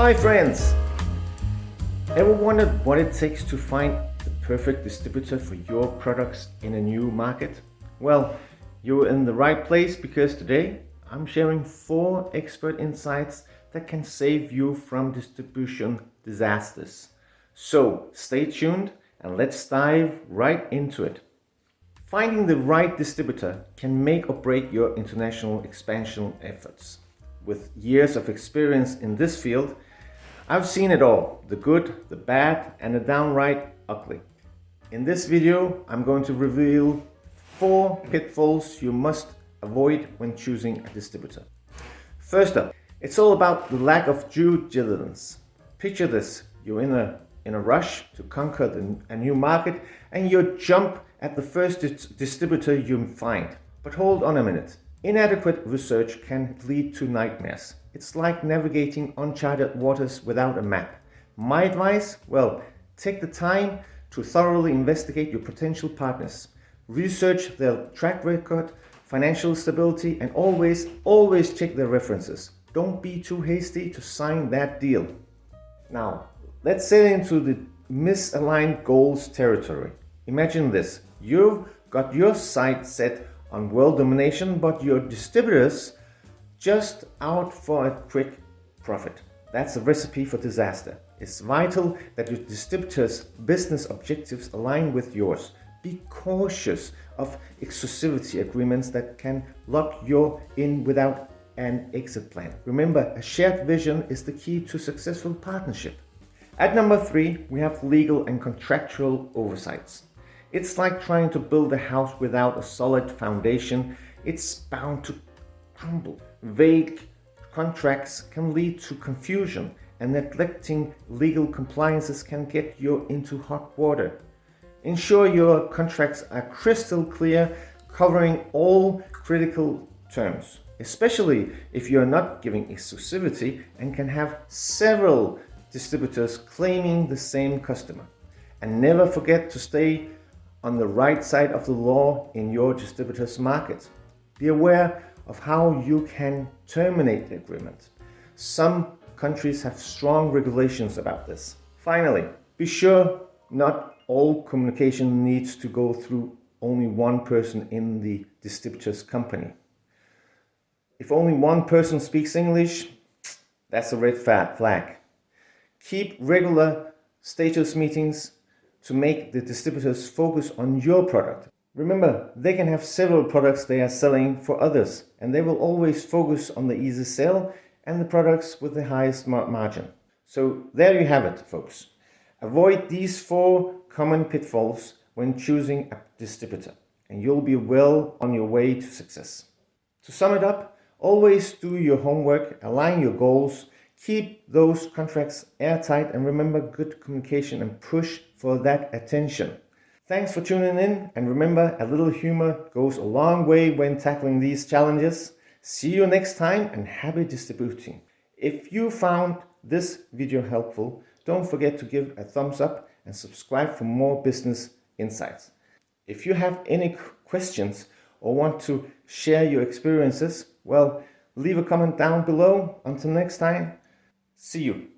Hi friends! Ever wondered what it takes to find the perfect distributor for your products in a new market? Well, you're in the right place because today I'm sharing 4 expert insights that can save you from distribution disasters. So stay tuned and let's dive right into it. Finding the right distributor can make or break your international expansion efforts. With years of experience in this field, I've seen it all, the good, the bad, and the downright ugly. In this video, I'm going to reveal 4 pitfalls you must avoid when choosing a distributor. First up, it's all about the lack of due diligence. Picture this, you're in a rush to conquer a new market and you jump at the first distributor you find. But hold on a minute. Inadequate research can lead to nightmares. It's like navigating uncharted waters without a map. My advice? Well, take the time to thoroughly investigate your potential partners. Research their track record, financial stability, and always check their references. Don't be too hasty to sign that deal. Now, let's sail into the misaligned goals territory. Imagine this. You've got your sights set on world domination, but your distributors just out for a quick profit. That's a recipe for disaster. It's vital that your distributors' business objectives align with yours. Be cautious of exclusivity agreements that can lock you in without an exit plan. Remember, a shared vision is the key to successful partnership. At number 3, we have legal and contractual oversights. It's like trying to build a house without a solid foundation. It's bound to crumble. Vague contracts can lead to confusion, and neglecting legal compliances can get you into hot water. Ensure your contracts are crystal clear, covering all critical terms, especially if you're not giving exclusivity and can have several distributors claiming the same customer. And never forget to stay on the right side of the law in your distributor's market. Be aware of how you can terminate the agreement. Some countries have strong regulations about this. Finally, be sure not all communication needs to go through only one person in the distributor's company. If only one person speaks English, that's a red flag. Keep regular status meetings to make the distributors focus on your product. Remember, they can have several products they are selling for others, and they will always focus on the easy sale and the products with the highest margin. So there you have it, folks. Avoid these 4 common pitfalls when choosing a distributor, and you'll be well on your way to success. To sum it up, always do your homework, align your goals, keep those contracts airtight, and remember good communication and push for that attention. Thanks for tuning in, and remember, a little humor goes a long way when tackling these challenges. See you next time, and happy distributing. If you found this video helpful, don't forget to give a thumbs up and subscribe for more business insights. If you have any questions or want to share your experiences, well, leave a comment down below. Until next time, see you.